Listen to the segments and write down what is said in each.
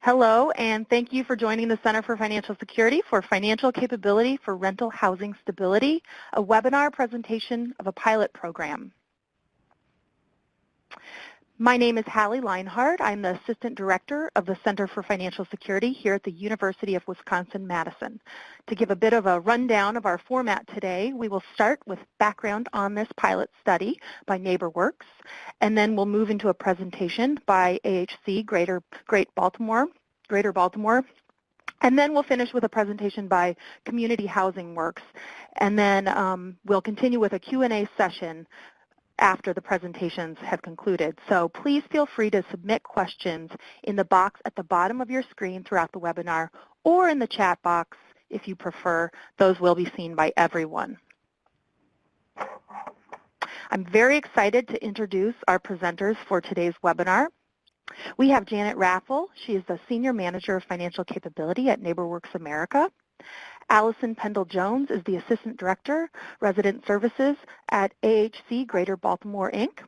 Hello, and thank you for joining the Center for Financial Security for Financial Capability for Rental Housing Stability, a webinar presentation of a pilot program. My name is Hallie Leinhardt. I'm the Assistant Director of the Center for Financial Security here at the University of Wisconsin-Madison. To give a bit of a rundown of our format today, we will start with background on this pilot study by NeighborWorks, and then we'll move into a presentation by AHC Greater Baltimore, and then we'll finish with a presentation by Community Housing Works, and then we'll continue with a Q&A session after the presentations have concluded. So please feel free to submit questions in the box at the bottom of your screen throughout the webinar or in the chat box if you prefer. Those will be seen by everyone. I'm very excited to introduce our presenters for today's webinar. We have Janet Raffel. She is the Senior Manager of Financial Capability at NeighborWorks America. Allison Pendle-Jones is the Assistant Director, Resident Services at AHC Greater Baltimore, Inc.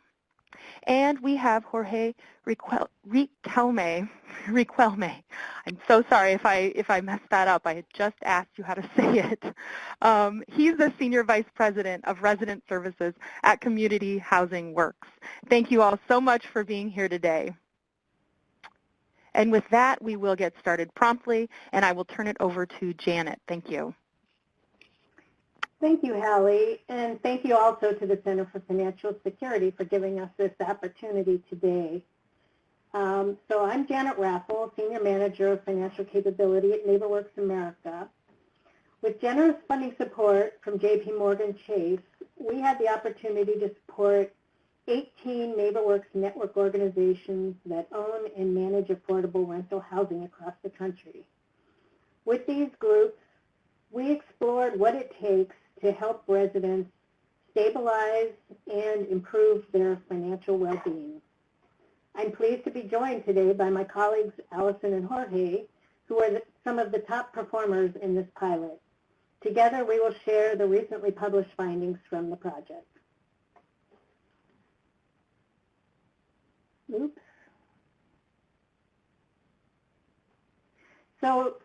And we have Jorge Riquelme. I'm so sorry if I messed that up. I had just asked you how to say it. He's the Senior Vice President of Resident Services at Community Housing Works. Thank you all so much for being here today. And with that, we will get started promptly, and I will turn it over to Janet. Thank you. Thank you, Hallie, and thank you also to the Center for Financial Security for giving us this opportunity today. So I'm Janet Raffel, Senior Manager of Financial Capability at NeighborWorks America. With generous funding support from JPMorgan Chase, we had the opportunity to support 18 NeighborWorks network organizations that own and manage affordable rental housing across the country. With these groups, we explored what it takes to help residents stabilize and improve their financial well-being. I'm pleased to be joined today by my colleagues Allison and Jorge, who are some of the top performers in this pilot. Together, we will share the recently published findings from the project. Oops. So,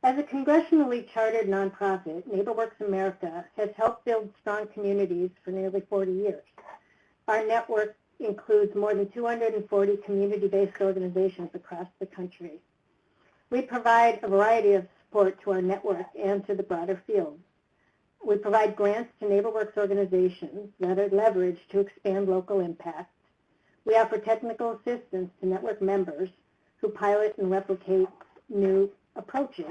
as a congressionally chartered nonprofit, NeighborWorks America has helped build strong communities for nearly 40 years. Our network includes more than 240 community-based organizations across the country. We provide a variety of support to our network and to the broader field. We provide grants to NeighborWorks organizations that are leveraged to expand local impact. We offer technical assistance to network members who pilot and replicate new approaches.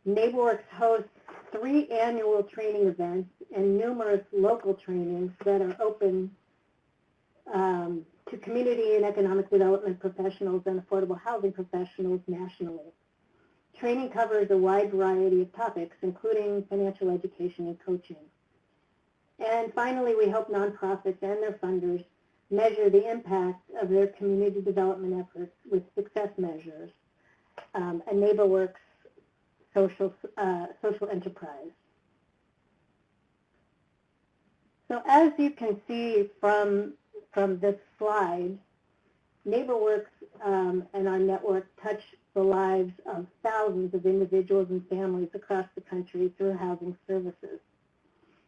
NeighborWorks hosts 3 annual training events and numerous local trainings that are open to community and economic development professionals and affordable housing professionals nationally. Training covers a wide variety of topics, including financial education and coaching. And finally, we help nonprofits and their funders measure the impact of their community development efforts with success measures, a NeighborWorks social enterprise. So as you can see from this slide, NeighborWorks and our network touch the lives of thousands of individuals and families across the country through housing services.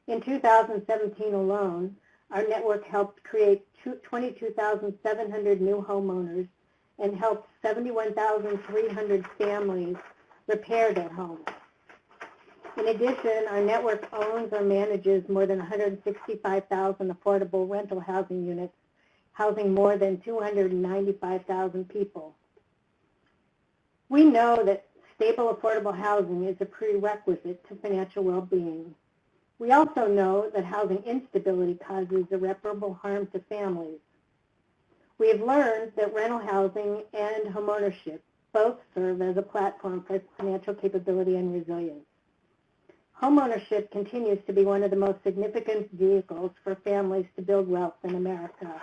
In 2017 alone, our network helped create 22,700 new homeowners and helped 71,300 families repair their homes. In addition, our network owns or manages more than 165,000 affordable rental housing units, housing more than 295,000 people. We know that stable, affordable housing is a prerequisite to financial well-being. We also know that housing instability causes irreparable harm to families. We have learned that rental housing and homeownership both serve as a platform for financial capability and resilience. Homeownership continues to be one of the most significant vehicles for families to build wealth in America.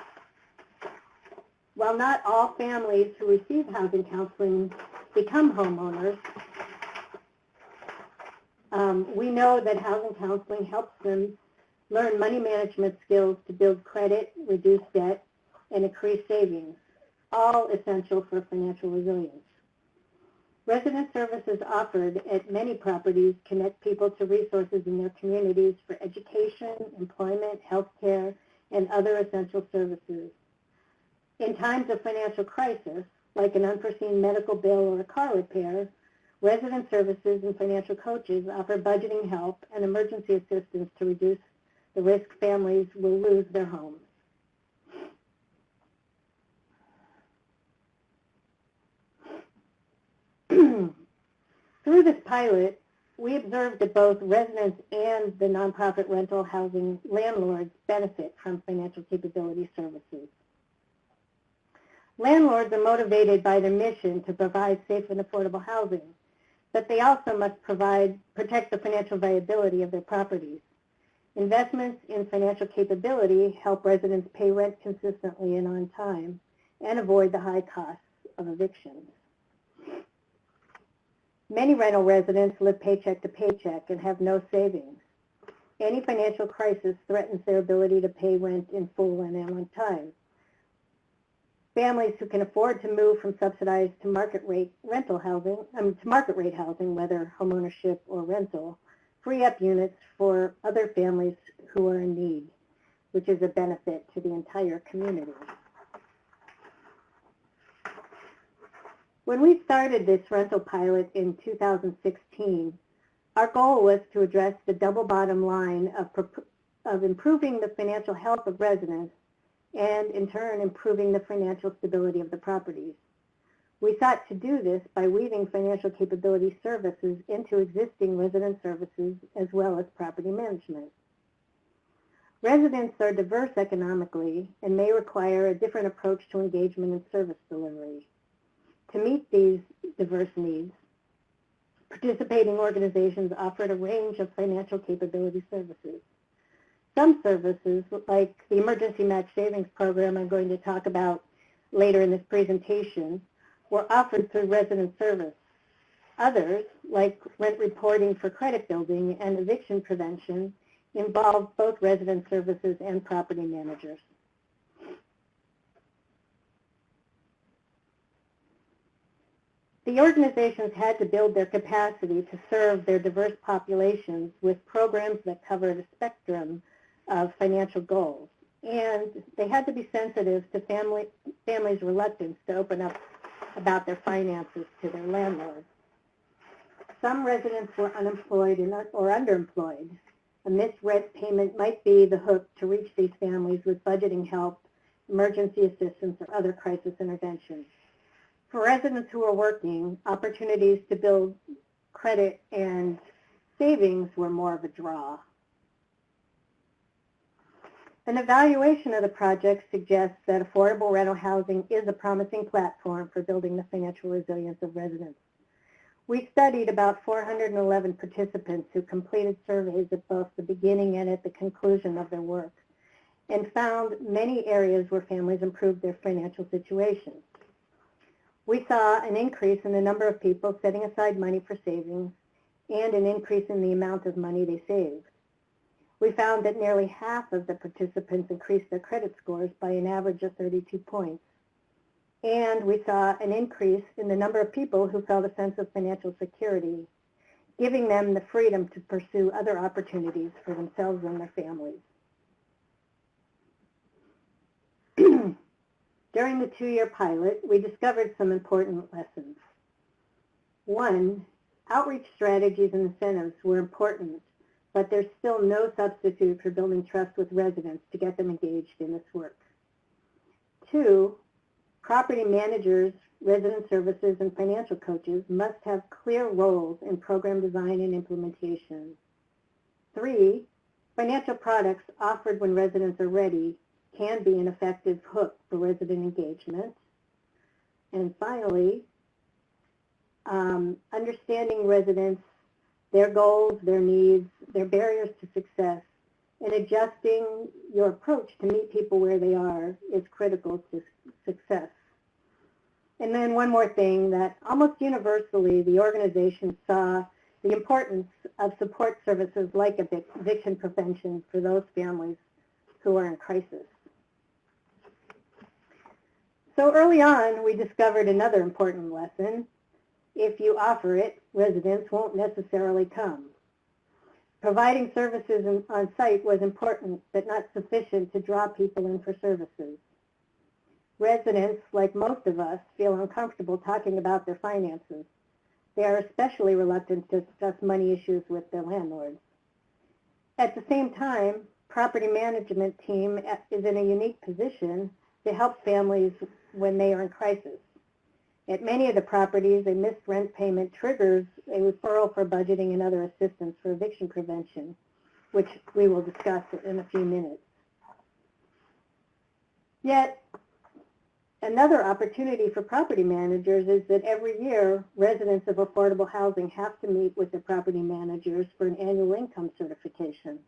While not all families who receive housing counseling become homeowners, we know that housing counseling helps them learn money management skills to build credit, reduce debt, and increase savings. all essential for financial resilience. Resident services offered at many properties connect people to resources in their communities for education, employment, healthcare, and other essential services. In times of financial crisis, like an unforeseen medical bill or a car repair, resident services and financial coaches offer budgeting help and emergency assistance to reduce the risk families will lose their homes. Through this pilot, we observed that both residents and the nonprofit rental housing landlords benefit from financial capability services. Landlords are motivated by their mission to provide safe and affordable housing, but they also must protect the financial viability of their properties. Investments in financial capability help residents pay rent consistently and on time and avoid the high costs of evictions. Many rental residents live paycheck to paycheck and have no savings. Any financial crisis threatens their ability to pay rent in full and on time. Families who can afford to move from subsidized to market rate housing, whether homeownership or rental, free up units for other families who are in need, which is a benefit to the entire community. When we started this rental pilot in 2016, our goal was to address the double bottom line of improving the financial health of residents and, in turn, improving the financial stability of the properties. We sought to do this by weaving financial capability services into existing resident services as well as property management. Residents are diverse economically and may require a different approach to engagement and service delivery. To meet these diverse needs, participating organizations offered a range of financial capability services. Some services, like the Emergency Match Savings Program I'm going to talk about later in this presentation, were offered through resident service. Others, like rent reporting for credit building and eviction prevention, involved both resident services and property managers. The organizations had to build their capacity to serve their diverse populations with programs that covered a spectrum of financial goals, and they had to be sensitive to families' reluctance to open up about their finances to their landlords. Some residents were unemployed or underemployed. A missed rent payment might be the hook to reach these families with budgeting help, emergency assistance, or other crisis interventions. For residents who are working, opportunities to build credit and savings were more of a draw. An evaluation of the project suggests that affordable rental housing is a promising platform for building the financial resilience of residents. We studied about 411 participants who completed surveys at both the beginning and at the conclusion of their work, and found many areas where families improved their financial situation. We saw an increase in the number of people setting aside money for savings and an increase in the amount of money they saved. We found that nearly half of the participants increased their credit scores by an average of 32 points. And we saw an increase in the number of people who felt a sense of financial security, giving them the freedom to pursue other opportunities for themselves and their families. During the 2-year pilot, we discovered some important lessons. 1, outreach strategies and incentives were important, but there's still no substitute for building trust with residents to get them engaged in this work. 2, property managers, resident services, and financial coaches must have clear roles in program design and implementation. 3, financial products offered when residents are ready can be an effective hook for resident engagement. And finally, understanding residents, their goals, their needs, their barriers to success, and adjusting your approach to meet people where they are is critical to success. And then one more thing, that almost universally the organization saw the importance of support services like eviction prevention for those families who are in crisis. So early on, we discovered another important lesson. If you offer it, residents won't necessarily come. Providing services on site was important, but not sufficient to draw people in for services. Residents, like most of us, feel uncomfortable talking about their finances. They are especially reluctant to discuss money issues with their landlords. At the same time, property management team is in a unique position to help families when they are in crisis. At many of the properties, a missed rent payment triggers a referral for budgeting and other assistance for eviction prevention, which we will discuss in a few minutes. Yet, another opportunity for property managers is that every year, residents of affordable housing have to meet with their property managers for an annual income certification.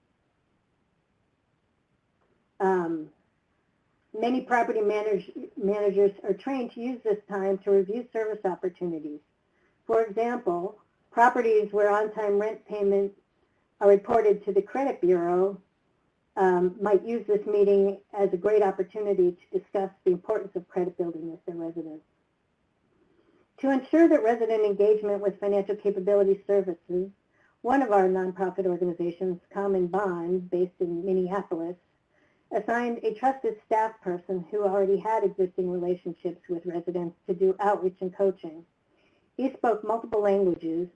Many property managers are trained to use this time to review service opportunities. For example, properties where on-time rent payments are reported to the credit bureau might use this meeting as a great opportunity to discuss the importance of credit building with their residents. To ensure that resident engagement with financial capability services, one of our nonprofit organizations, Common Bond, based in Minneapolis, assigned a trusted staff person who already had existing relationships with residents to do outreach and coaching. He spoke multiple languages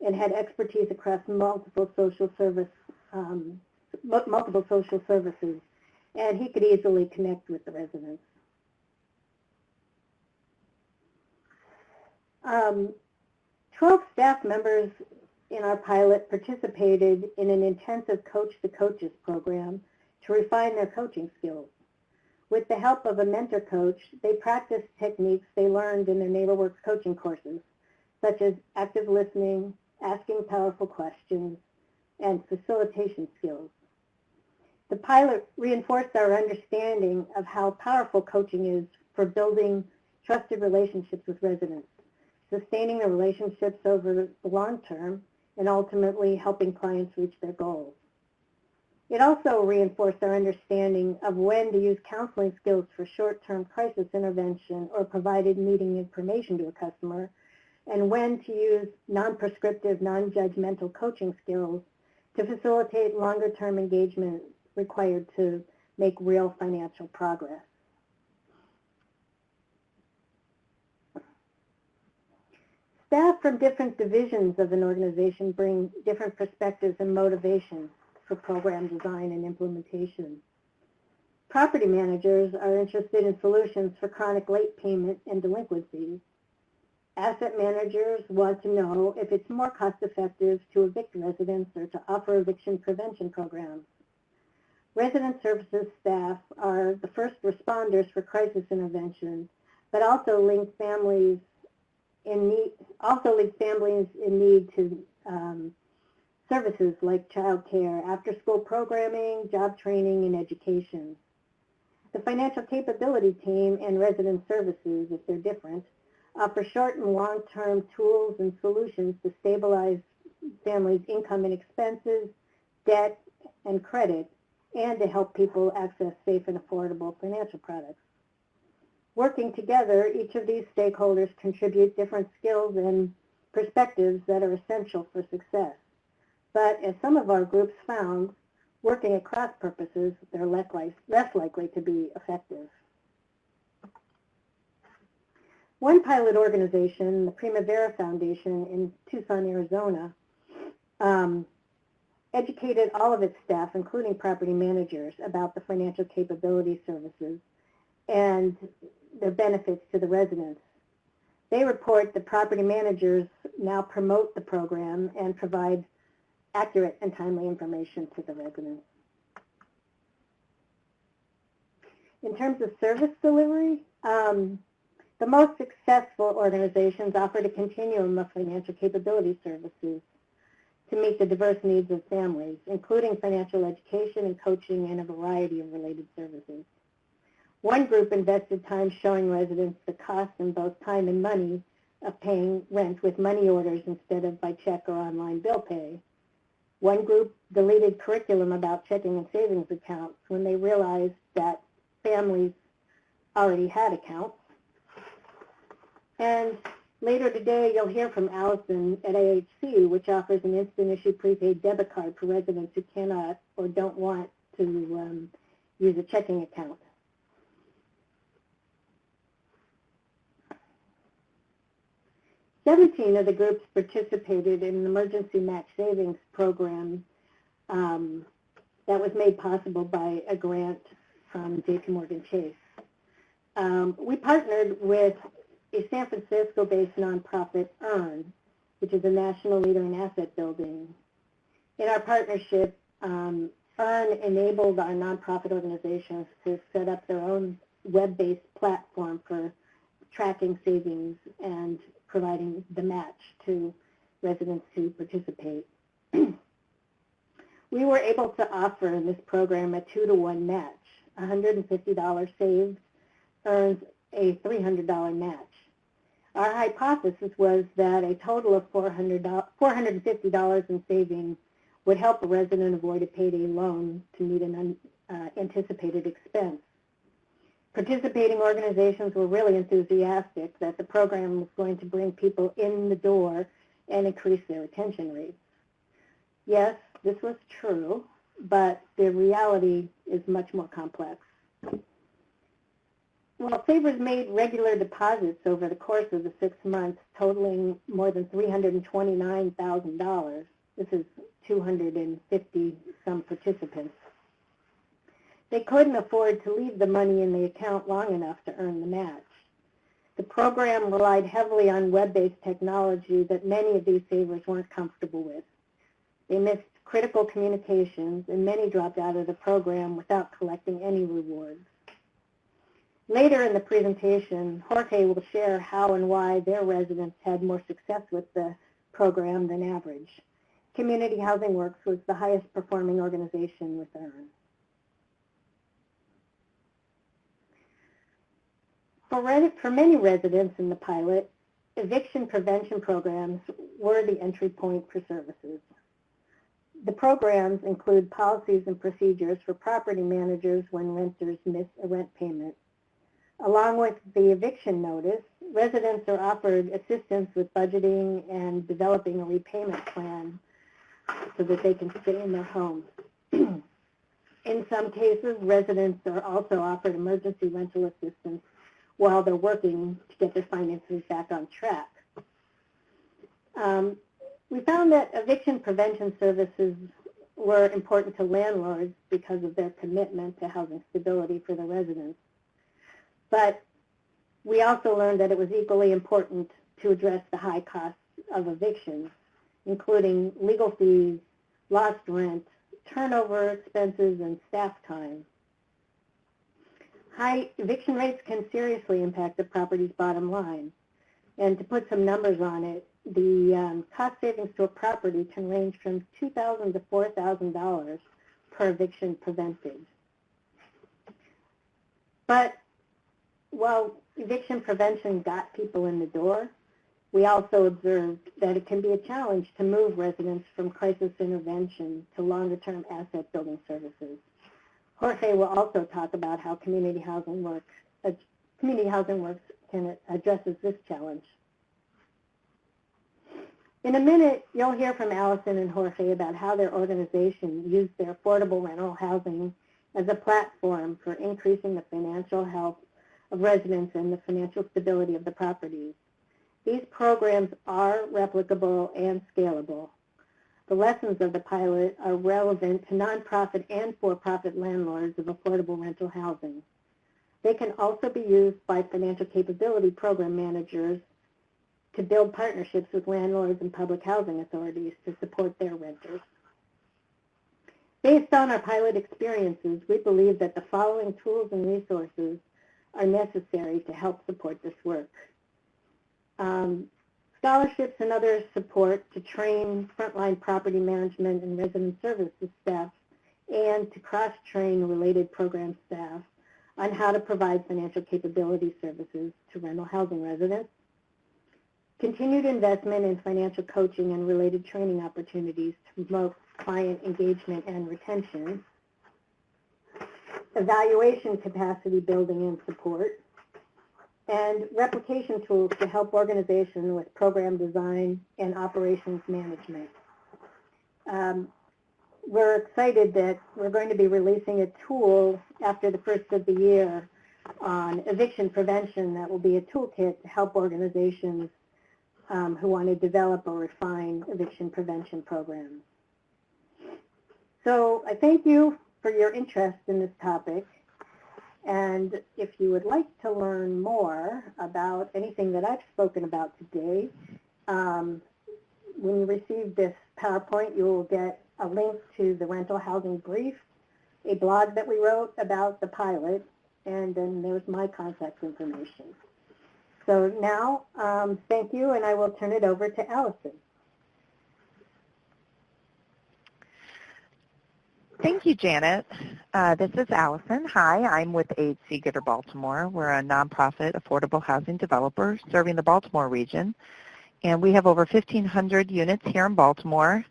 and had expertise across multiple social services, and he could easily connect with the residents. 12 staff members in our pilot participated in an intensive Coach the Coaches program to refine their coaching skills. With the help of a mentor coach, they practiced techniques they learned in their NeighborWorks coaching courses, such as active listening, asking powerful questions, and facilitation skills. The pilot reinforced our understanding of how powerful coaching is for building trusted relationships with residents, sustaining the relationships over the long term, and ultimately helping clients reach their goals. It also reinforced our understanding of when to use counseling skills for short-term crisis intervention or provided meeting information to a customer, and when to use non-prescriptive, non-judgmental coaching skills to facilitate longer-term engagement required to make real financial progress. Staff from different divisions of an organization bring different perspectives and motivations for program design and implementation. Property managers are interested in solutions for chronic late payment and delinquencies. Asset managers want to know if it's more cost-effective to evict residents or to offer eviction prevention programs. Resident services staff are the first responders for crisis intervention, but also link families in need to services like child care, after-school programming, job training, and education. The financial capability team and resident services, if they're different, offer short and long-term tools and solutions to stabilize families' income and expenses, debt, and credit, and to help people access safe and affordable financial products. Working together, each of these stakeholders contribute different skills and perspectives that are essential for success. But as some of our groups found, working at cross purposes, they're less likely to be effective. One pilot organization, the Primavera Foundation in Tucson, Arizona, educated all of its staff, including property managers, about the financial capability services and their benefits to the residents. They report that property managers now promote the program and provide accurate and timely information to the residents. In terms of service delivery, the most successful organizations offered a continuum of financial capability services to meet the diverse needs of families, including financial education and coaching and a variety of related services. One group invested time showing residents the cost in both time and money of paying rent with money orders instead of by check or online bill pay. One group deleted curriculum about checking and savings accounts when they realized that families already had accounts. And later today, you'll hear from Allison at AHC, which offers an instant issue prepaid debit card for residents who cannot or don't want to use a checking account. Seventeen of the groups participated in an emergency match savings program that was made possible by a grant from JPMorgan Chase. We partnered with a San Francisco-based nonprofit, EARN, which is a national leader in asset building. In our partnership, EARN enabled our nonprofit organizations to set up their own web-based platform for tracking savings and providing the match to residents who participate. We were able to offer in this program a 2-to-1 match. $150 saved earns a $300 match. Our hypothesis was that a total of $450 in savings would help a resident avoid a payday loan to meet an unanticipated expense. Participating organizations were really enthusiastic that the program was going to bring people in the door and increase their retention rates. Yes, this was true, but the reality is much more complex. Well, savers made regular deposits over the course of the 6 months, totaling more than $329,000. This is 250-some participants. They couldn't afford to leave the money in the account long enough to earn the match. The program relied heavily on web-based technology that many of these savers weren't comfortable with. They missed critical communications, and many dropped out of the program without collecting any rewards. Later in the presentation, Jorge will share how and why their residents had more success with the program than average. Community Housing Works was the highest performing organization with EARN. For many residents in the pilot, eviction prevention programs were the entry point for services. The programs include policies and procedures for property managers when renters miss a rent payment. Along with the eviction notice, residents are offered assistance with budgeting and developing a repayment plan so that they can stay in their homes. In some cases, residents are also offered emergency rental assistance while they're working to get their finances back on track. We found that eviction prevention services were important to landlords because of their commitment to housing stability for the residents. But we also learned that it was equally important to address the high costs of evictions, including legal fees, lost rent, turnover expenses, and staff time. High eviction rates can seriously impact the property's bottom line. And to put some numbers on it, the cost savings to a property can range from $2,000 to $4,000 per eviction prevented. But while eviction prevention got people in the door, we also observed that it can be a challenge to move residents from crisis intervention to longer-term asset building services. Jorge will also talk about how Community Housing Works addresses this challenge. In a minute, you'll hear from Allison and Jorge about how their organization used their affordable rental housing as a platform for increasing the financial health of residents and the financial stability of the properties. These programs are replicable and scalable. The lessons of the pilot are relevant to nonprofit and for-profit landlords of affordable rental housing. They can also be used by financial capability program managers to build partnerships with landlords and public housing authorities to support their renters. Based on our pilot experiences, we believe that the following tools and resources are necessary to help support this work. Scholarships and other support to train frontline property management and resident services staff and to cross-train related program staff on how to provide financial capability services to rental housing residents. Continued investment in financial coaching and related training opportunities to promote client engagement and retention. Evaluation capacity building and support. and replication tools to help organizations with program design and operations management. We're excited that we're going to be releasing a tool after the first of the year on eviction prevention that will be a toolkit to help organizations who want to develop or refine eviction prevention programs. So I thank you for your interest in this topic. And if you would like to learn more about anything that I've spoken about today, when you receive this PowerPoint, you will get a link to the rental housing brief, a blog that we wrote about the pilot, and then there's my contact information. So now, thank you, and I will turn it over to Allison. Thank you, Janet. This is Allison. Hi, I'm with AHC Greater Baltimore. We're a nonprofit affordable housing developer serving the Baltimore region, and we have over 1,500 units here in Baltimore.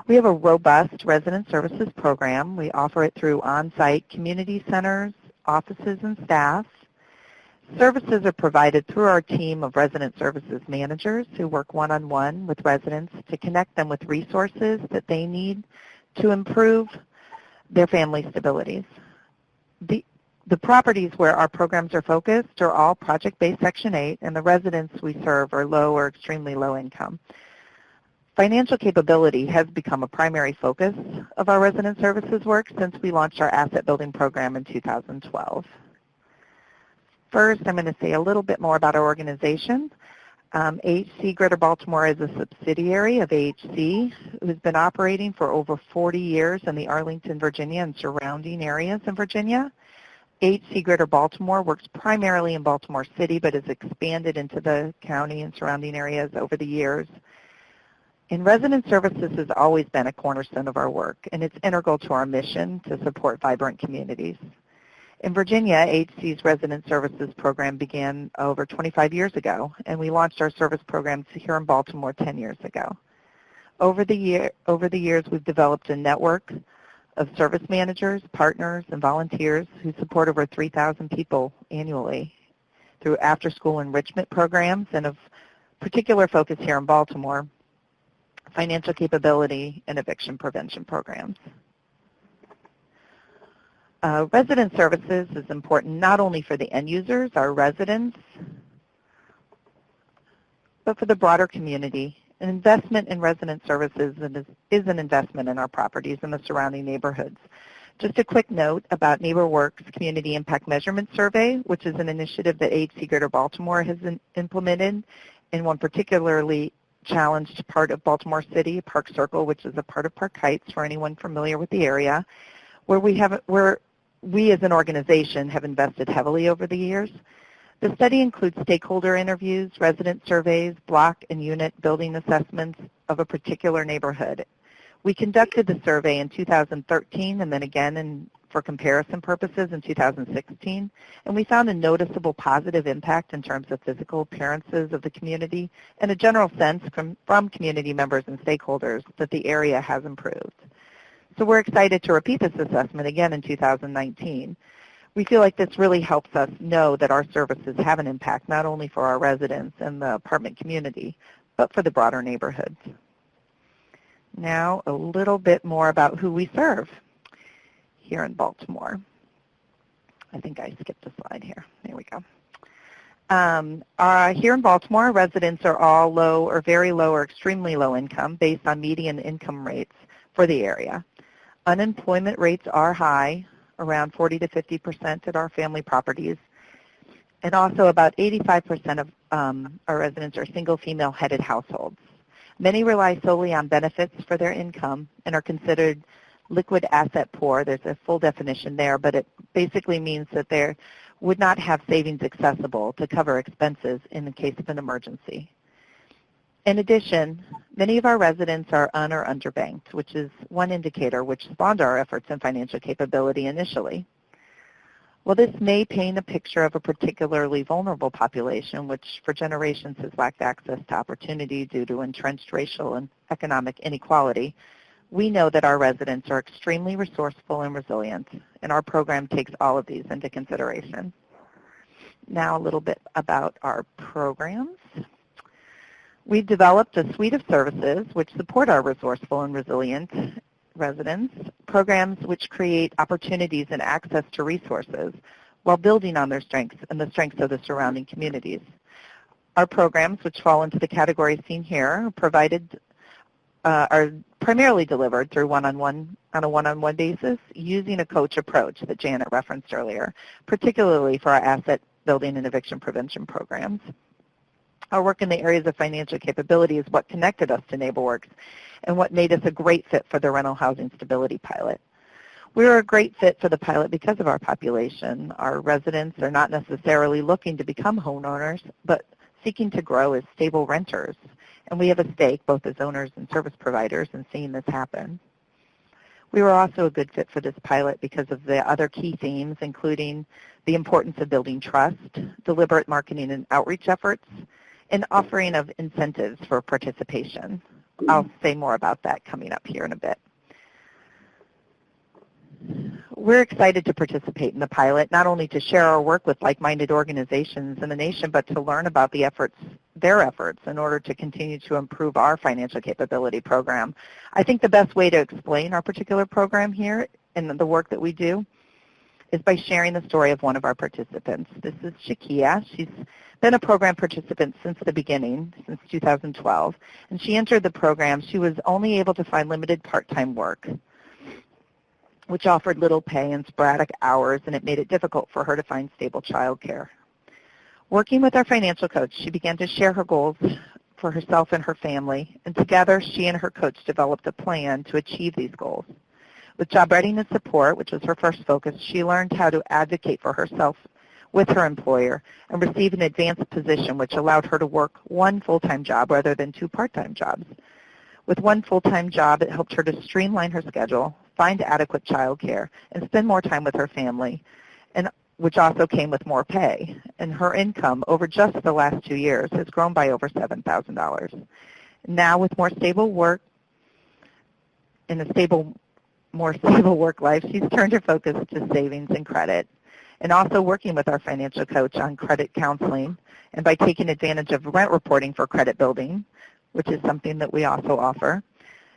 We have a robust resident services program. We offer it through on-site community centers, offices, and staff. Services are provided through our team of resident services managers who work one-on-one with residents to connect them with resources that they need to improve their family stabilities. The properties where our programs are focused are all project-based Section 8, and the residents we serve are low or extremely low income. Financial capability has become a primary focus of our resident services work since we launched our asset building program in 2012. First, I'm going to say a little bit more about our organization. AHC Greater Baltimore is a subsidiary of AHC, who's been operating for over 40 years in the Arlington, Virginia and surrounding areas in Virginia. AHC Greater Baltimore works primarily in Baltimore City, but has expanded into the county and surrounding areas over the years. And resident services has always been a cornerstone of our work, and it's integral to our mission to support vibrant communities. In Virginia, AHC's resident services program began over 25 years ago, and we launched our service programs here in Baltimore 10 years ago. Over the years, we've developed a network of service managers, partners, and volunteers who support over 3,000 people annually through after-school enrichment programs, and of particular focus here in Baltimore, financial capability and eviction prevention programs. Resident services is important not only for the end users, our residents, but for the broader community. An investment in resident services is an investment in our properties and the surrounding neighborhoods. Just a quick note about NeighborWorks Community Impact Measurement Survey, which is an initiative that AHC Greater Baltimore has implemented in one particularly challenged part of Baltimore City, Park Circle, which is a part of Park Heights for anyone familiar with the area, where we as an organization have invested heavily over the years. The study includes stakeholder interviews, resident surveys, block and unit building assessments of a particular neighborhood. We conducted the survey in 2013 and then again for comparison purposes in 2016, and we found a noticeable positive impact in terms of physical appearances of the community and a general sense from community members and stakeholders that the area has improved. So we're excited to repeat this assessment again in 2019. We feel like this really helps us know that our services have an impact not only for our residents and the apartment community, but for the broader neighborhoods. Now a little bit more about who we serve here in Baltimore. I think I skipped a slide here. There we go. Here in Baltimore, residents are all low or very low or extremely low income based on median income rates for the area. Unemployment rates are high, around 40 to 50% at our family properties, and also about 85% of our residents are single female-headed households. Many rely solely on benefits for their income and are considered liquid asset poor. There's a full definition there, but it basically means that they would not have savings accessible to cover expenses in the case of an emergency. In addition, many of our residents are un- or underbanked, which is one indicator which spawned our efforts in financial capability initially. While this may paint a picture of a particularly vulnerable population, which for generations has lacked access to opportunity due to entrenched racial and economic inequality, we know that our residents are extremely resourceful and resilient, and our program takes all of these into consideration. Now a little bit about our programs. We've developed a suite of services which support our resourceful and resilient residents, programs which create opportunities and access to resources while building on their strengths and the strengths of the surrounding communities. Our programs, which fall into the categories seen here, are primarily delivered through on a one-on-one basis using a coach approach that Janet referenced earlier, particularly for our asset building and eviction prevention programs. Our work in the areas of financial capability is what connected us to NeighborWorks and what made us a great fit for the rental housing stability pilot. We were a great fit for the pilot because of our population. Our residents are not necessarily looking to become homeowners, but seeking to grow as stable renters. And we have a stake, both as owners and service providers, in seeing this happen. We were also a good fit for this pilot because of the other key themes, including the importance of building trust, deliberate marketing and outreach efforts, and offering of incentives for participation. I'll say more about that coming up here in a bit. We're excited to participate in the pilot, not only to share our work with like-minded organizations in the nation, but to learn about their efforts in order to continue to improve our financial capability program. I think the best way to explain our particular program here and the work that we do is by sharing the story of one of our participants. This is Shakyas. She's been a program participant since the beginning, since 2012, and she entered the program. She was only able to find limited part-time work, which offered little pay and sporadic hours, and it made it difficult for her to find stable child care. Working with our financial coach, she began to share her goals for herself and her family, and together she and her coach developed a plan to achieve these goals. With job readiness support, which was her first focus, she learned how to advocate for herself with her employer and receive an advanced position, which allowed her to work one full-time job rather than two part-time jobs. With one full-time job, it helped her to streamline her schedule, find adequate child care, and spend more time with her family, and which also came with more pay. And her income over just the last 2 years has grown by over $7,000. Now, with more stable work and more stable work life, she's turned her focus to savings and credit, and also working with our financial coach on credit counseling, and by taking advantage of rent reporting for credit building, which is something that we also offer.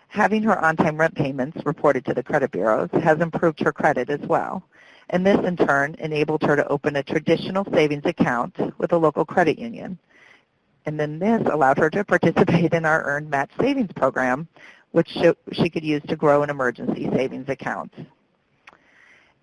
Having her on-time rent payments reported to the credit bureaus has improved her credit as well. And this, in turn, enabled her to open a traditional savings account with a local credit union. And then this allowed her to participate in our Earned Match Savings Program, which she could use to grow an emergency savings account.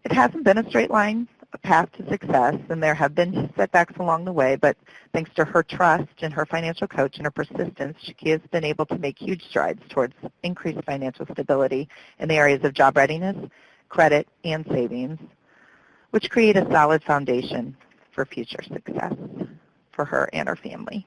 It hasn't been a straight line, a path to success, and there have been setbacks along the way, but thanks to her trust and her financial coach and her persistence, she has been able to make huge strides towards increased financial stability in the areas of job readiness, credit, and savings, which create a solid foundation for future success for her and her family.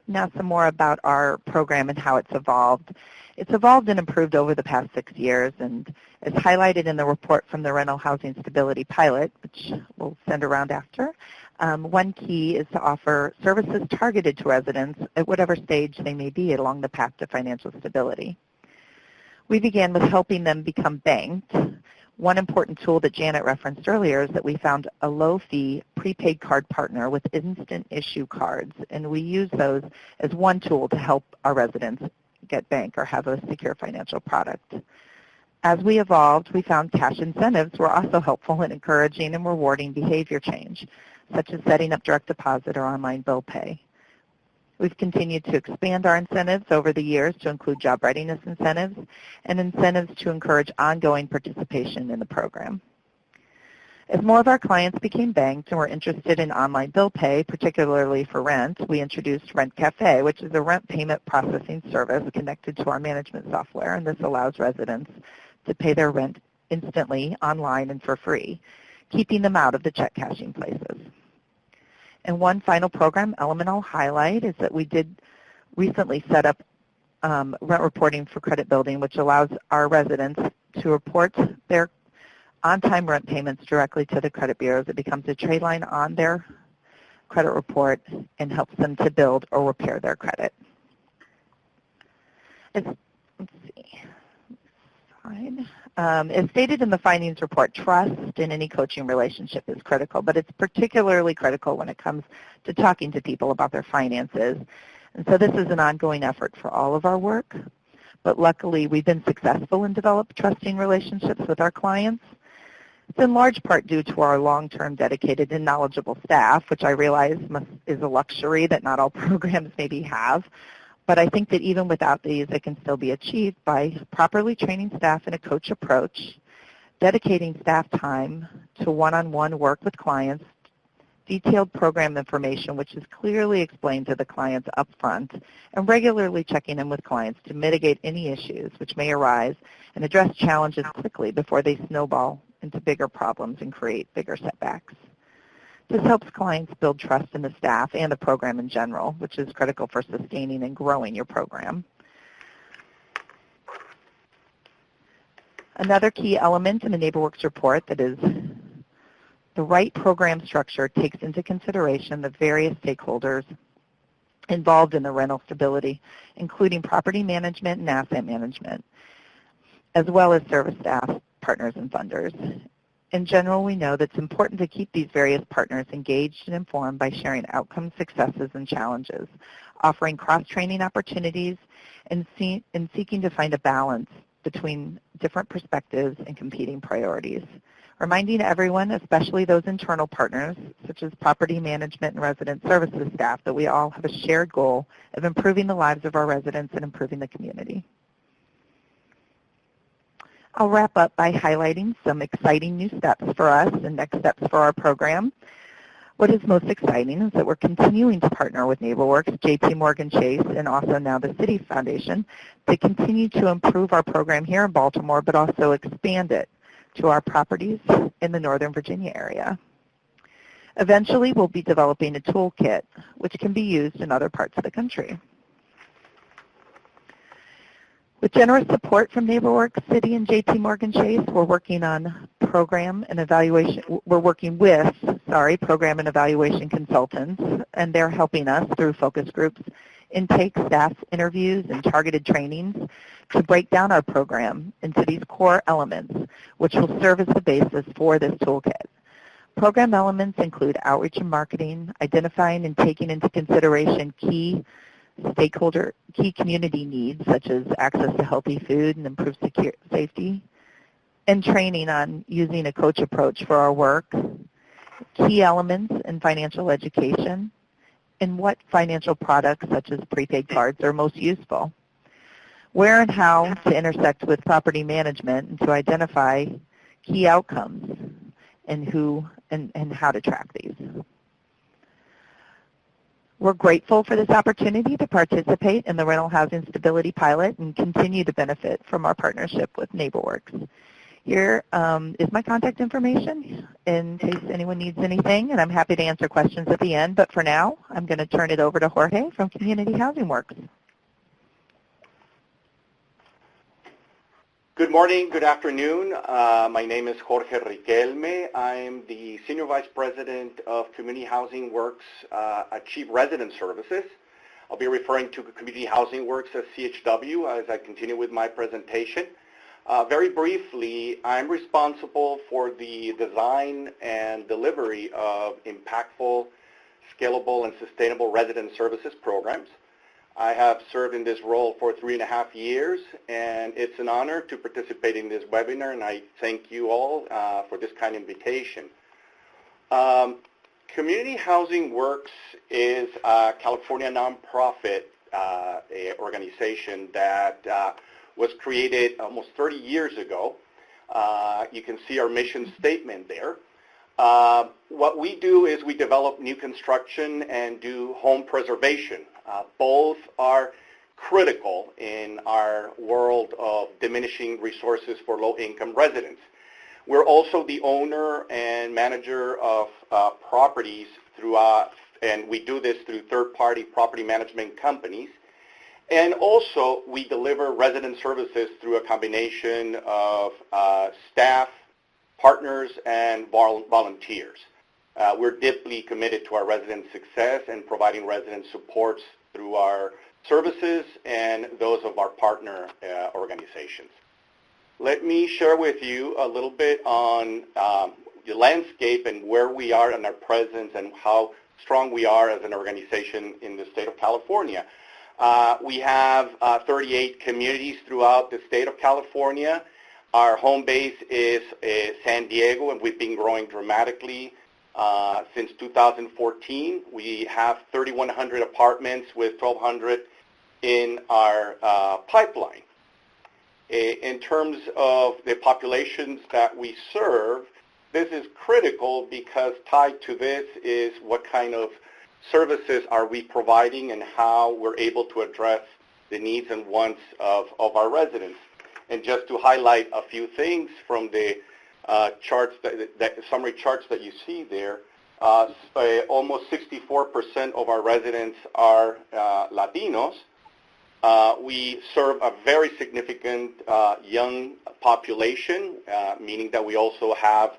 Now some more about our program and how it's evolved. It's evolved and improved over the past 6 years, and as highlighted in the report from the Rental Housing Stability Pilot, which we'll send around after. One key is to offer services targeted to residents at whatever stage they may be along the path to financial stability. We began with helping them become banked. One important tool that Janet referenced earlier is that we found a low-fee prepaid card partner with instant issue cards, and we use those as one tool to help our residents get banked or have a secure financial product. As we evolved, we found cash incentives were also helpful in encouraging and rewarding behavior change, such as setting up direct deposit or online bill pay. We've continued to expand our incentives over the years to include job readiness incentives and incentives to encourage ongoing participation in the program. As more of our clients became banked and were interested in online bill pay, particularly for rent, we introduced Rent Cafe, which is a rent payment processing service connected to our management software, and this allows residents to pay their rent instantly, online, and for free, keeping them out of the check cashing places. And one final program element I'll highlight is that we did recently set up rent reporting for credit building, which allows our residents to report their on-time rent payments directly to the credit bureaus. It becomes a trade line on their credit report and helps them to build or repair their credit. Let's see. Fine. As stated in the findings report, trust in any coaching relationship is critical, but it's particularly critical when it comes to talking to people about their finances. And so this is an ongoing effort for all of our work, but luckily we've been successful in developing trusting relationships with our clients. It's in large part due to our long-term dedicated and knowledgeable staff, which I realize is a luxury that not all programs maybe have. But I think that even without these, it can still be achieved by properly training staff in a coach approach, dedicating staff time to one-on-one work with clients, detailed program information which is clearly explained to the clients up front, and regularly checking in with clients to mitigate any issues which may arise and address challenges quickly before they snowball into bigger problems and create bigger setbacks. This helps clients build trust in the staff and the program in general, which is critical for sustaining and growing your program. Another key element in the NeighborWorks report that is the right program structure takes into consideration the various stakeholders involved in the rental stability, including property management and asset management, as well as service staff, partners, and funders. In general, we know that it's important to keep these various partners engaged and informed by sharing outcomes, successes, and challenges, offering cross-training opportunities, and seeking to find a balance between different perspectives and competing priorities. Reminding everyone, especially those internal partners, such as property management and resident services staff, that we all have a shared goal of improving the lives of our residents and improving the community. I'll wrap up by highlighting some exciting new steps for us and next steps for our program. What is most exciting is that we're continuing to partner with NeighborWorks, JPMorgan Chase, and also now the City Foundation to continue to improve our program here in Baltimore, but also expand it to our properties in the Northern Virginia area. Eventually, we'll be developing a toolkit which can be used in other parts of the country. With generous support from NeighborWorks, City, and JPMorgan Chase, we're working on program and evaluation. We're working with, program and evaluation consultants, and they're helping us through focus groups, intake, staff interviews, and targeted trainings to break down our program into these core elements, which will serve as the basis for this toolkit. Program elements include outreach and marketing, identifying and taking into consideration key community needs such as access to healthy food and improved safety, and training on using a coach approach for our work, key elements in financial education, and what financial products such as prepaid cards are most useful, where and how to intersect with property management and to identify key outcomes and who and how to track these. We're grateful for this opportunity to participate in the Rental Housing Stability Pilot and continue to benefit from our partnership with NeighborWorks. Here is my contact information in case anyone needs anything, and I'm happy to answer questions at the end. But for now, I'm going to turn it over to Jorge from Community Housing Works. Good morning, good afternoon. My name is Jorge Riquelme. I'm the Senior Vice President of Community Housing Works Chief Resident Services. I'll be referring to Community Housing Works as CHW as I continue with my presentation. Very briefly, I'm responsible for the design and delivery of impactful, scalable, and sustainable resident services programs. I have served in this role for 3.5 years, and it's an honor to participate in this webinar, and I thank you all for this kind invitation. Community Housing Works is a California nonprofit organization that was created almost 30 years ago. You can see our mission statement there. What we do is we develop new construction and do home preservation. Both are critical in our world of diminishing resources for low-income residents. We're also the owner and manager of properties throughout, and we do this through third-party property management companies. And also, we deliver resident services through a combination of staff, partners, and volunteers. We're deeply committed to our resident success and providing resident supports through our services and those of our partner organizations. let me share with you a little bit on the landscape and where we are in our presence and how strong we are as an organization in the state of California. We have 38 communities throughout the state of California. Our home base is San Diego, and we've been growing dramatically since 2014. We have 3,100 apartments with 1,200 in our pipeline. In terms of the populations that we serve, this is critical because tied to this is what kind of services are we providing and how we're able to address the needs and wants of our residents. And just to highlight a few things from the charts, summary charts that you see there, almost 64% of our residents are Latinos. We serve a very significant young population, meaning that we also have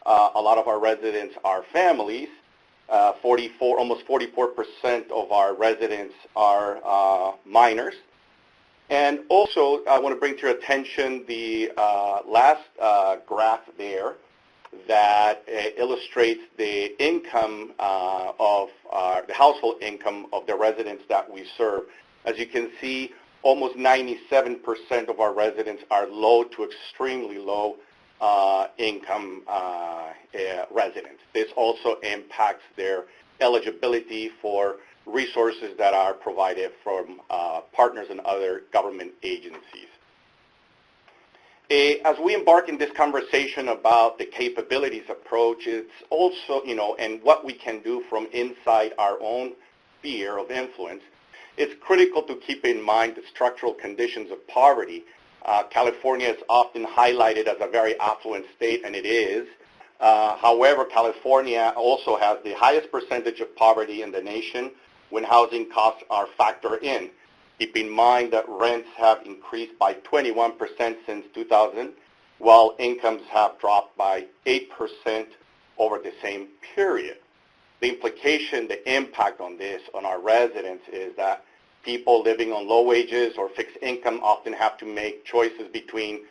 a lot of our residents are families. Almost 44% of our residents are minors. And also, I want to bring to your attention the last graph there that illustrates the income of the household income of the residents that we serve. As you can see, almost 97% of our residents are low to extremely low income residents. This also impacts their eligibility for resources that are provided from partners and other government agencies. As we embark in this conversation about the capabilities approach, it's also, and what we can do from inside our own sphere of influence, it's critical to keep in mind the structural conditions of poverty. California is often highlighted as a very affluent state, and it is. However, California also has the highest percentage of poverty in the nation when housing costs are factored in. Keep in mind that rents have increased by 21% since 2000, while incomes have dropped by 8% over the same period. The implication, the impact on this, on our residents, is that people living on low wages or fixed income often have to make choices between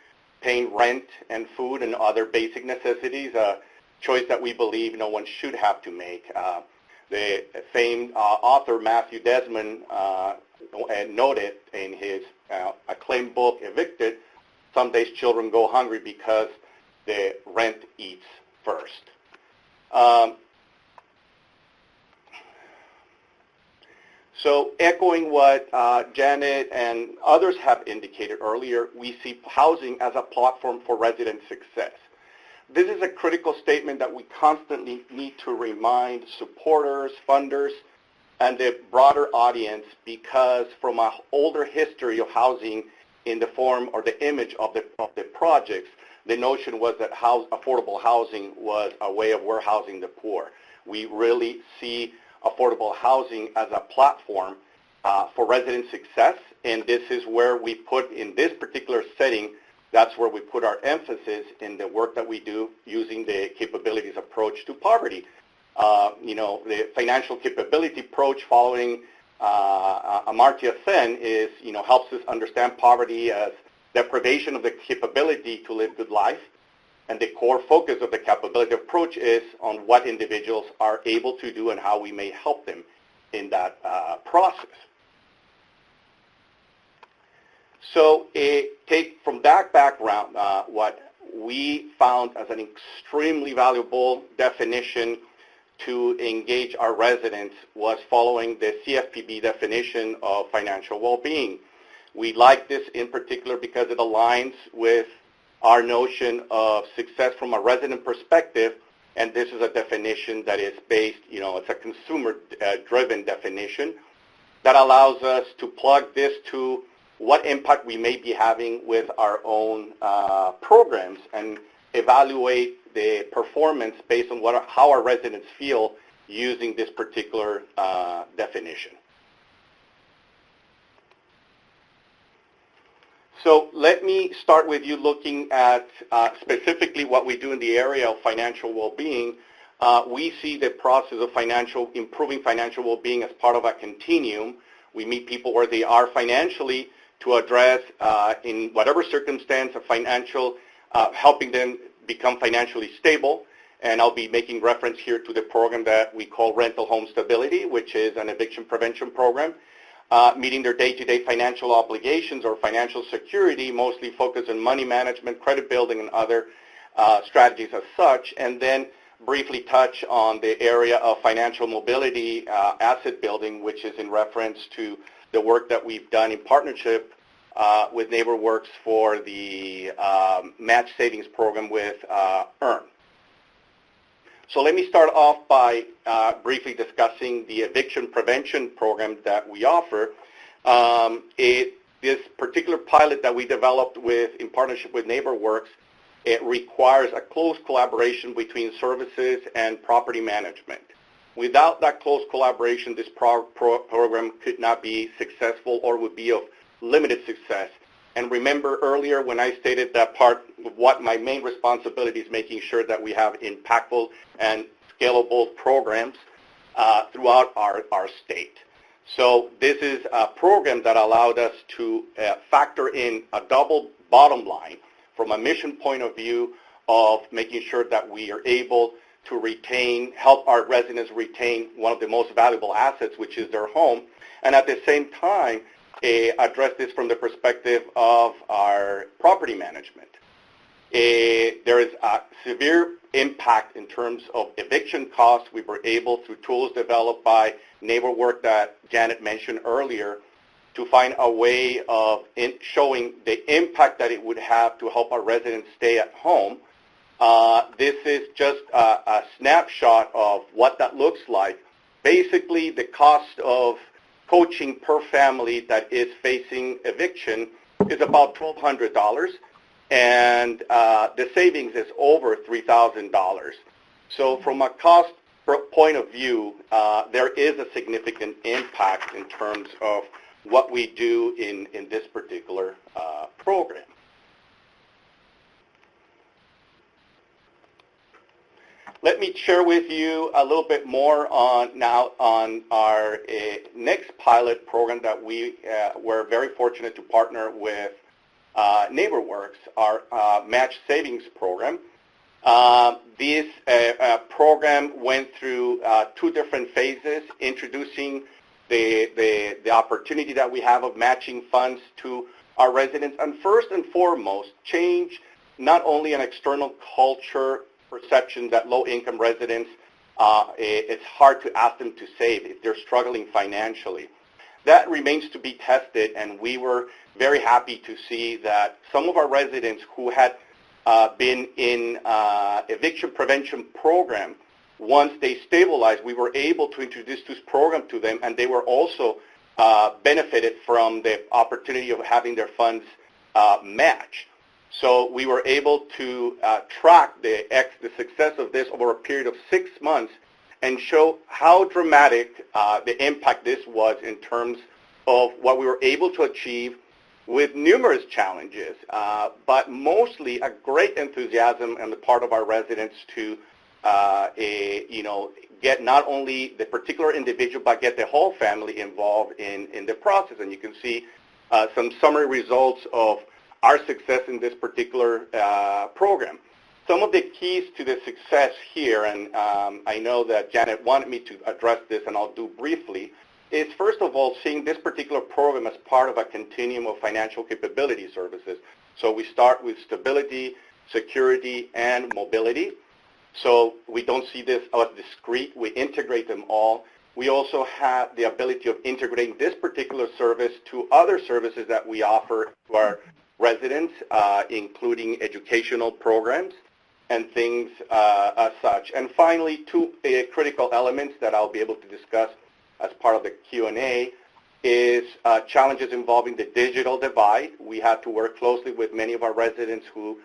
paying rent and food and other basic necessities, a choice that we believe no one should have to make. The famed author Matthew Desmond noted in his acclaimed book, Evicted, some days children go hungry because the rent eats first. So echoing what Janet and others have indicated earlier, we see housing as a platform for resident success. This is a critical statement that we constantly need to remind supporters, funders, and the broader audience, because from an older history of housing in the form or the image of the projects, the notion was that affordable housing was a way of warehousing the poor. We really see affordable housing as a platform for resident success, and this is where we put, in this particular setting, that's where we put our emphasis in the work that we do using the capabilities approach to poverty. The financial capability approach following Amartya Sen is, helps us understand poverty as deprivation of the capability to live good life. And the core focus of the capability approach is on what individuals are able to do and how we may help them in that process. So take from that background, what we found as an extremely valuable definition to engage our residents was following the CFPB definition of financial well-being. We like this in particular because it aligns with our notion of success from a resident perspective, and this is a definition that is based, it's a consumer-driven definition that allows us to plug this to what impact we may be having with our own programs and evaluate the performance based on how our residents feel using this particular definition. So let me start with you looking at specifically what we do in the area of financial well-being. We see the process of improving financial well-being as part of a continuum. We meet people where they are financially to address, in whatever circumstance, helping them become financially stable. And I'll be making reference here to the program that we call Rental Home Stability, which is an eviction prevention program, meeting their day-to-day financial obligations or financial security, mostly focused on money management, credit building, and other strategies as such, and then briefly touch on the area of financial mobility, asset building, which is in reference to the work that we've done in partnership with NeighborWorks for the match savings program with EARN. So let me start off by briefly discussing the eviction prevention program that we offer. This particular pilot that we developed in partnership with NeighborWorks, it requires a close collaboration between services and property management. Without that close collaboration, this program could not be successful or would be of limited success. And remember earlier when I stated that part of what my main responsibility is making sure that we have impactful and scalable programs throughout our state. So this is a program that allowed us to factor in a double bottom line from a mission point of view of making sure that we are able to help our residents retain one of the most valuable assets, which is their home, and at the same time, address this from the perspective of our property management. There is a severe impact in terms of eviction costs. We were able, through tools developed by NeighborWorks that Janet mentioned earlier, to find a way of showing the impact that it would have to help our residents stay at home. This is just a snapshot of what that looks like. Basically, the cost of coaching per family that is facing eviction is about $1,200, and the savings is over $3,000. So from a cost point of view, there is a significant impact in terms of what we do in this particular program. Let me share with you a little bit more on our next pilot program that we were very fortunate to partner with NeighborWorks, our match savings program. This program went through two different phases, introducing the opportunity that we have of matching funds to our residents, and first and foremost, change not only an external culture perception that low-income residents, it's hard to ask them to save if they're struggling financially. That remains to be tested, and we were very happy to see that some of our residents who had been in eviction prevention program, once they stabilized, we were able to introduce this program to them, and they were also benefited from the opportunity of having their funds matched. So we were able to track the success of this over a period of 6 months and show how dramatic the impact this was in terms of what we were able to achieve with numerous challenges, but mostly a great enthusiasm on the part of our residents to get not only the particular individual, but get the whole family involved in the process. And you can see some summary results of our success in this particular program. Some of the keys to the success here, and I know that Janet wanted me to address this, and I'll do briefly, is first of all seeing this particular program as part of a continuum of financial capability services. So we start with stability, security, and mobility. So we don't see this as discrete. We integrate them all. We also have the ability of integrating this particular service to other services that we offer to our residents, including educational programs and things as such. And finally, two critical elements that I'll be able to discuss as part of the Q&A is challenges involving the digital divide. We had to work closely with many of our residents who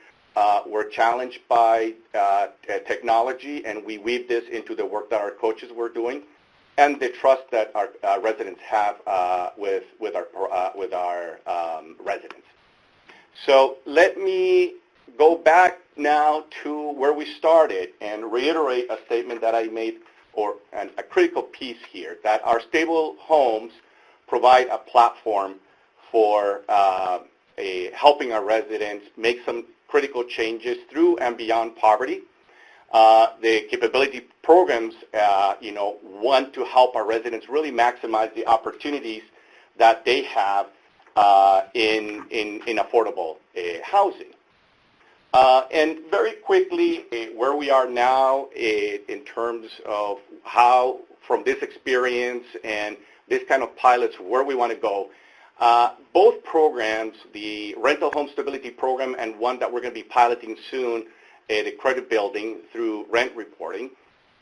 were challenged by technology, and we weave this into the work that our coaches were doing, and the trust that our residents have with our residents. So let me go back now to where we started and reiterate a statement that I made, or a critical piece here, that our stable homes provide a platform for helping our residents make some critical changes through and beyond poverty. The capability programs, want to help our residents really maximize the opportunities that they have in affordable housing. And very quickly, where we are now in terms of how, from this experience and this kind of pilots, where we want to go. Both programs, the Rental Home Stability Program and one that we're going to be piloting soon, the credit building through rent reporting,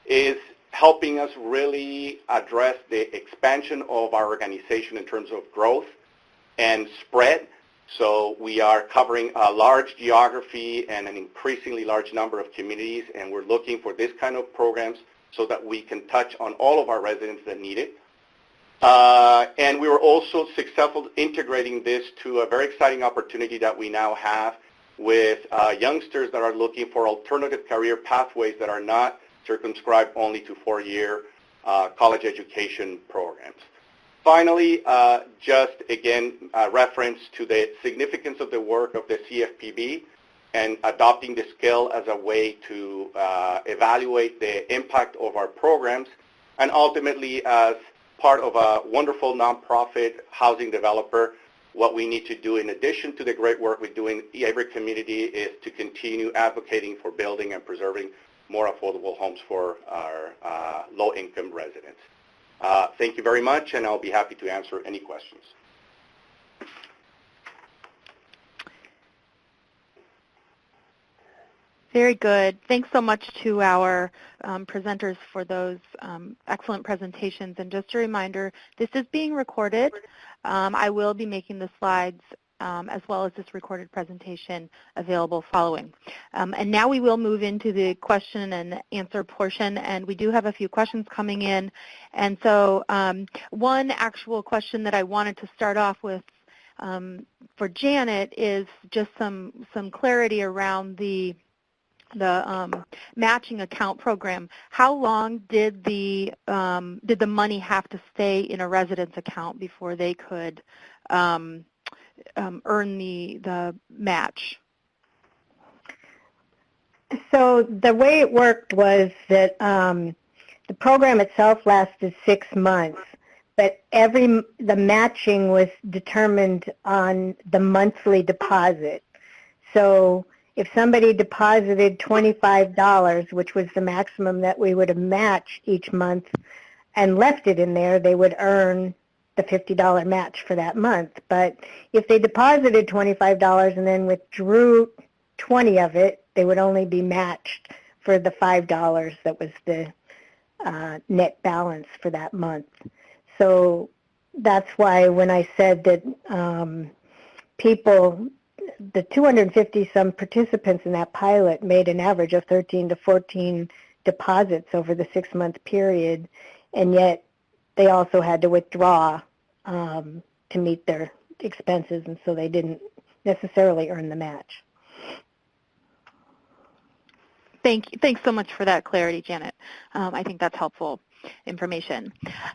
is helping us really address the expansion of our organization in terms of growth and spread. So we are covering a large geography and an increasingly large number of communities, and we're looking for this kind of programs so that we can touch on all of our residents that need it. And we were also successful integrating this to a very exciting opportunity that we now have with youngsters that are looking for alternative career pathways that are not circumscribed only to four-year college education programs. Finally, just again, reference to the significance of the work of the CFPB and adopting the scale as a way to evaluate the impact of our programs, and ultimately as part of a wonderful nonprofit housing developer, what we need to do in addition to the great work we do in every community is to continue advocating for building and preserving more affordable homes for our low-income residents. Thank you very much, and I'll be happy to answer any questions. Very good. Thanks so much to our presenters for those excellent presentations. And just a reminder, this is being recorded. I will be making the slides as well as this recorded presentation available following. And now we will move into the question and answer portion, and we do have a few questions coming in. And so one actual question that I wanted to start off with for Janet is just some clarity around the matching account program. How long did the money have to stay in a resident's account before they could earn the match? So the way it worked was that the program itself lasted 6 months, but the matching was determined on the monthly deposit. So if somebody deposited $25, which was the maximum that we would have matched each month, and left it in there, they would earn the $50 match for that month. But if they deposited $25 and then withdrew 20 of it, they would only be matched for the $5 that was the net balance for that month. So that's why when I said that the 250 some participants in that pilot made an average of 13 to 14 deposits over the 6 month period, and yet they also had to withdraw to meet their expenses, and so they didn't necessarily earn the match. Thanks so much for that clarity, Janet. I think that's helpful information.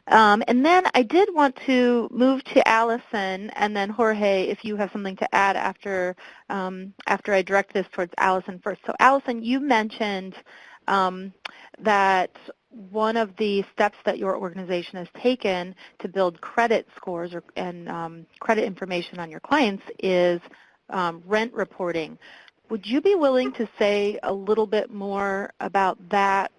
And then I did want to move to Allison, and then Jorge, if you have something to add after I direct this towards Allison first. So Allison, you mentioned that one of the steps that your organization has taken to build credit scores and credit information on your clients is rent reporting. Would you be willing to say a little bit more about that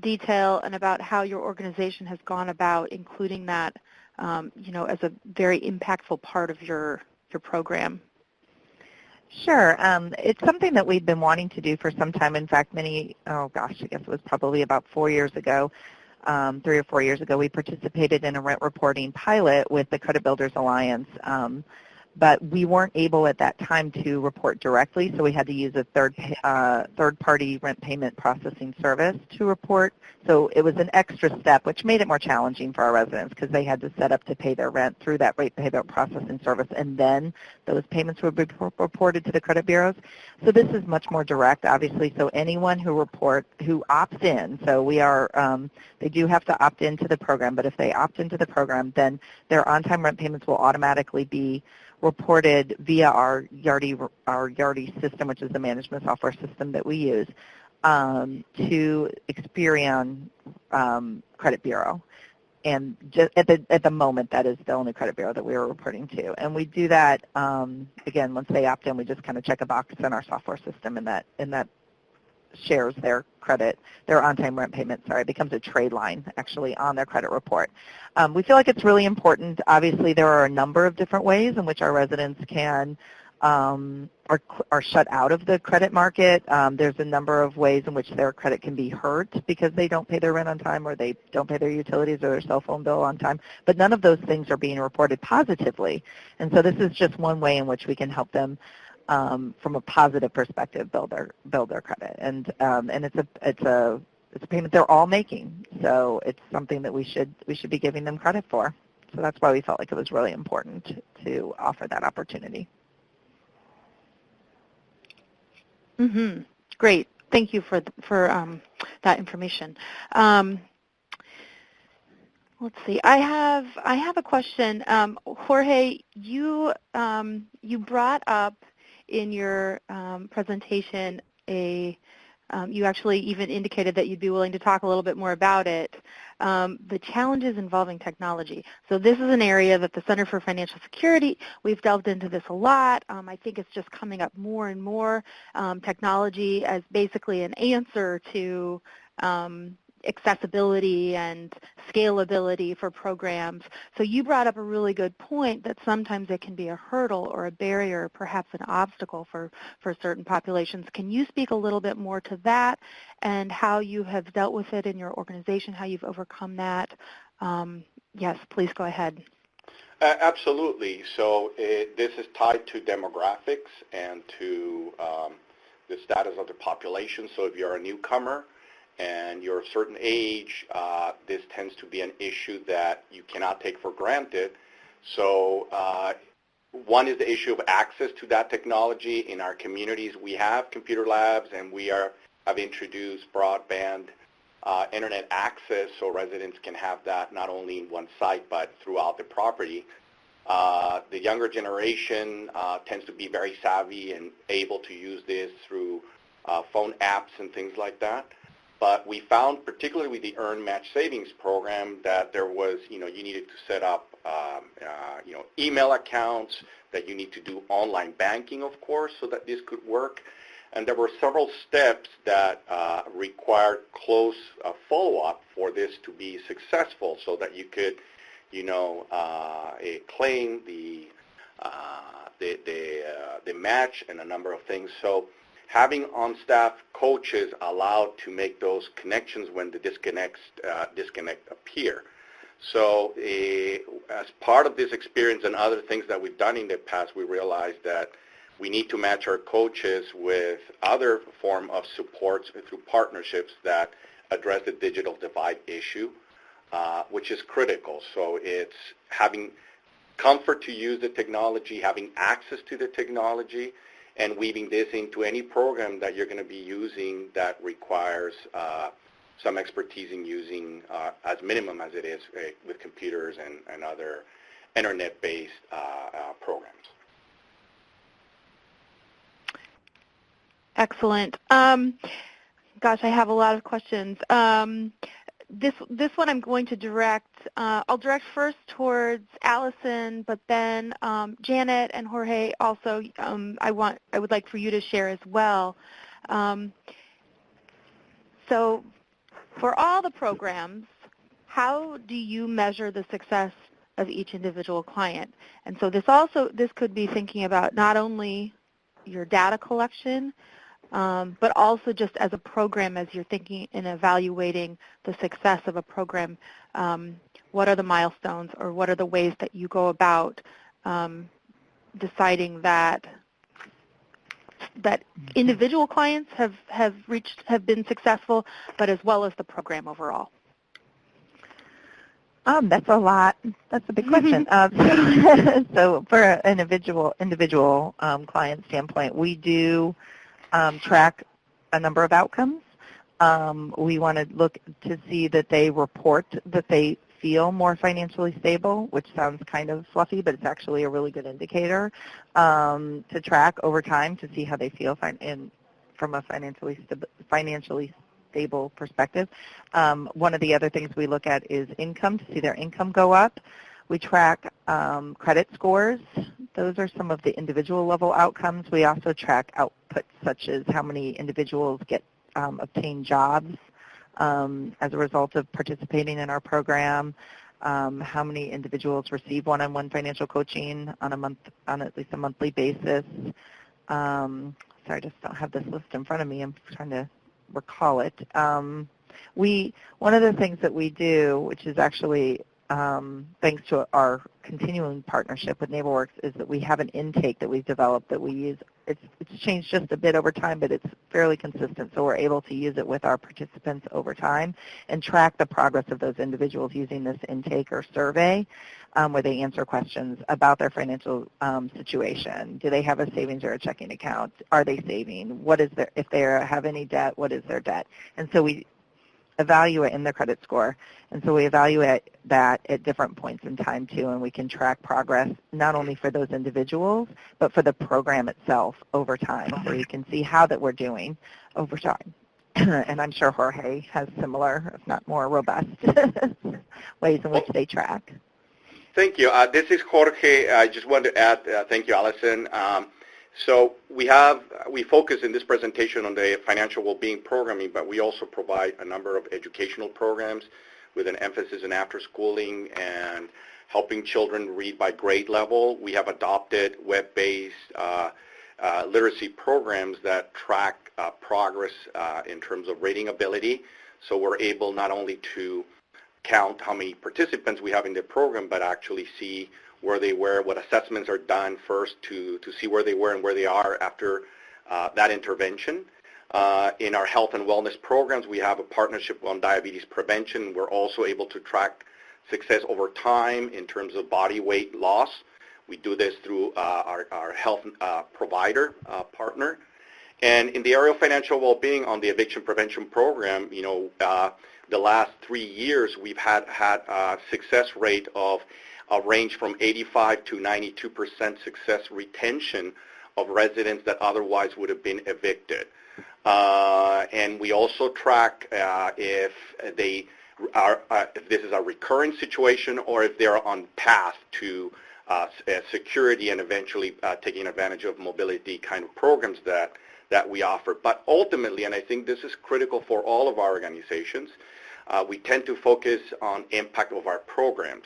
detail and about how your organization has gone about including that, as a very impactful part of your program? Sure. It's something that we've been wanting to do for some time. In fact, I guess it was probably about 4 years ago, 3 or 4 years ago, we participated in a rent reporting pilot with the Credit Builders Alliance. but we weren't able at that time to report directly, so we had to use a third-party rent payment processing service to report. So it was an extra step, which made it more challenging for our residents because they had to set up to pay their rent through that rate payment processing service, and then those payments would be reported to the credit bureaus. So this is much more direct, obviously. So anyone who opts in, so we are, they do have to opt into the program, but if they opt into the program, then their on-time rent payments will automatically be reported via our Yardi system, which is the management software system that we use, to Experian Credit Bureau. And just at the moment, that is the only credit bureau that we are reporting to. And we do that, again, once they opt in, we just kind of check a box in our software system, and that shares their credit, their on-time rent payment, becomes a trade line actually on their credit report. We feel like it's really important. Obviously, there are a number of different ways in which our residents can are shut out of the credit market. There's a number of ways in which their credit can be hurt because they don't pay their rent on time, or they don't pay their utilities or their cell phone bill on time. But none of those things are being reported positively. And so this is just one way in which we can help them from a positive perspective build their credit. And it's a payment they're all making. So it's something that we should be giving them credit for. So that's why we felt like it was really important to offer that opportunity. Mm-hmm. Great. Thank you for that information. Let's see. I have a question. Jorge, you brought up in your presentation you actually even indicated that you'd be willing to talk a little bit more about it, the challenges involving technology. So this is an area that the Center for Financial Security, we've delved into this a lot. I think it's just coming up more and more, technology as basically an answer to accessibility and scalability for programs. So you brought up a really good point that sometimes it can be a hurdle or a barrier, perhaps an obstacle for certain populations. Can you speak a little bit more to that and how you have dealt with it in your organization, how you've overcome that? Yes, please go ahead. Absolutely. So this is tied to demographics and to the status of the population. So if you're a newcomer and you're a certain age, this tends to be an issue that you cannot take for granted. So one is the issue of access to that technology. In our communities, we have computer labs, and we have introduced broadband internet access so residents can have that not only in one site but throughout the property. The younger generation tends to be very savvy and able to use this through phone apps and things like that. But we found, particularly with the Earned Match Savings Program, that there was, you needed to set up, email accounts, that you need to do online banking, of course, so that this could work. And there were several steps that required close follow-up for this to be successful, so that you could, claim the match and a number of things. So having on-staff coaches allowed to make those connections when the disconnect appear. So as part of this experience and other things that we've done in the past, we realized that we need to match our coaches with other form of supports through partnerships that address the digital divide issue, which is critical. So it's having comfort to use the technology, having access to the technology, and weaving this into any program that you're going to be using that requires some expertise in using, as minimum as it is, with computers and other internet-based programs. Excellent. Gosh, I have a lot of questions. This one I'm going to direct, I'll direct first towards Allison, but then Janet and Jorge also, I would like for you to share as well. So for all the programs, how do you measure the success of each individual client? And so this could be thinking about not only your data collection, but also just as a program, as you're thinking and evaluating the success of a program, what are the milestones or what are the ways that you go about deciding that individual clients have been successful, but as well as the program overall? That's a lot. That's a big question. So for an individual client standpoint, we do track a number of outcomes. We want to look to see that they report that they feel more financially stable, which sounds kind of fluffy, but it's actually a really good indicator to track over time to see how they feel from a financially stable perspective. One of the other things we look at is income, to see their income go up. We track credit scores. Those are some of the individual level outcomes. We also track outputs such as how many individuals obtain jobs as a result of participating in our program, how many individuals receive one-on-one financial coaching on at least a monthly basis. Sorry, I just don't have this list in front of me. I'm trying to recall it. One of the things that we do, which is actually thanks to our continuing partnership with NeighborWorks, is that we have an intake that we've developed that we use. It's changed just a bit over time, but it's fairly consistent, so we're able to use it with our participants over time and track the progress of those individuals using this intake or survey where they answer questions about their financial situation. Do they have a savings or a checking account? Are they saving? If they have any debt, what is their debt? And so we evaluate in their credit score. And so we evaluate that at different points in time, too, and we can track progress not only for those individuals, but for the program itself over time. So you can see how that we're doing over time. And I'm sure Jorge has similar, if not more robust, ways in which they track. Thank you. This is Jorge. I just wanted to add, thank you, Allison. So we focus in this presentation on the financial well-being programming, but we also provide a number of educational programs with an emphasis in after-schooling and helping children read by grade level. We have adopted web-based literacy programs that track progress in terms of reading ability. So we're able not only to count how many participants we have in the program, but actually see where they were, what assessments are done first to see where they were and where they are after that intervention. In our health and wellness programs, we have a partnership on diabetes prevention. We're also able to track success over time in terms of body weight loss. We do this through our health provider partner. And in the area of financial well-being on the eviction prevention program, the last 3 years we've had a success rate of a range from 85 to 92% success retention of residents that otherwise would have been evicted. And we also track if this is a recurring situation or if they're on path to security and eventually taking advantage of mobility kind of programs that we offer. But ultimately, and I think this is critical for all of our organizations, we tend to focus on impact of our programs.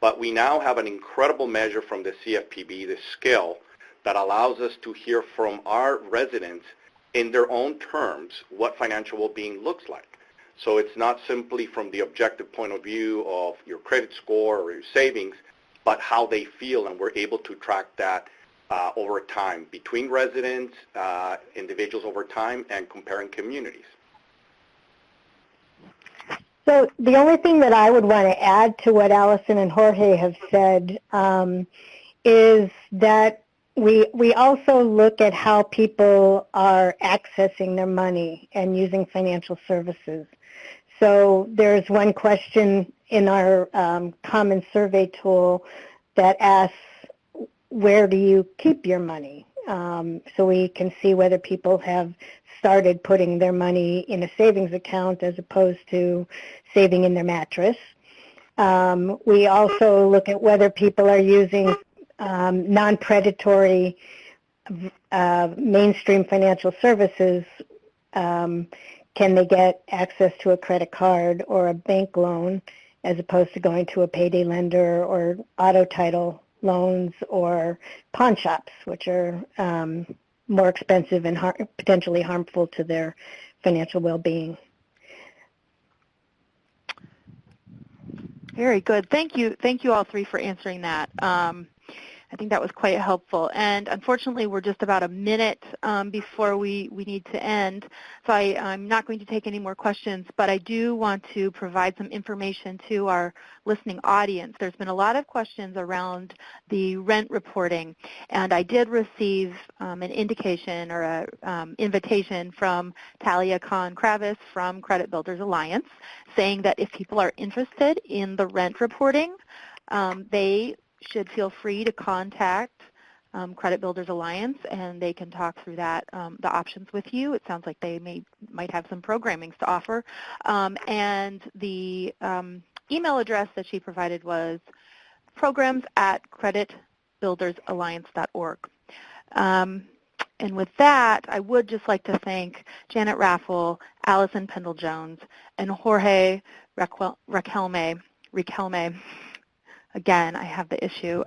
But we now have an incredible measure from the CFPB, the scale, that allows us to hear from our residents in their own terms what financial well-being looks like. So it's not simply from the objective point of view of your credit score or your savings, but how they feel, and we're able to track that over time between residents, individuals over time, and comparing communities. So the only thing that I would want to add to what Allison and Jorge have said is that we also look at how people are accessing their money and using financial services. So there's one question in our common survey tool that asks, where do you keep your money? So we can see whether people have started putting their money in a savings account as opposed to saving in their mattress. We also look at whether people are using non-predatory mainstream financial services. Can they get access to a credit card or a bank loan as opposed to going to a payday lender or auto title loans or pawn shops, which are more expensive and potentially harmful to their financial well-being. Very good. Thank you all three for answering that. I think that was quite helpful. And unfortunately, we're just about a minute before we need to end. So I'm not going to take any more questions, but I do want to provide some information to our listening audience. There's been a lot of questions around the rent reporting, and I did receive an indication or an invitation from Talia Khan-Kravis from Credit Builders Alliance saying that if people are interested in the rent reporting, they should feel free to contact Credit Builders Alliance, and they can talk through that, the options with you. It sounds like they might have some programmings to offer. And the email address that she provided was programs@creditbuildersalliance.org. And with that, I would just like to thank Janet Raffel, Allison Pendle-Jones, and Jorge Riquelme. Again, I have the issue.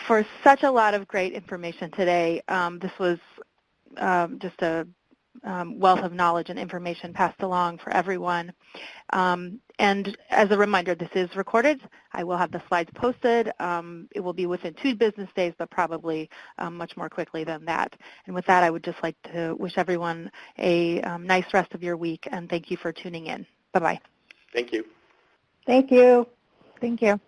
For such a lot of great information today. This was just a wealth of knowledge and information passed along for everyone. And as a reminder, this is recorded. I will have the slides posted. It will be within 2 business days, but probably much more quickly than that. And with that, I would just like to wish everyone a nice rest of your week, and thank you for tuning in. Bye-bye. Thank you. Thank you. Thank you.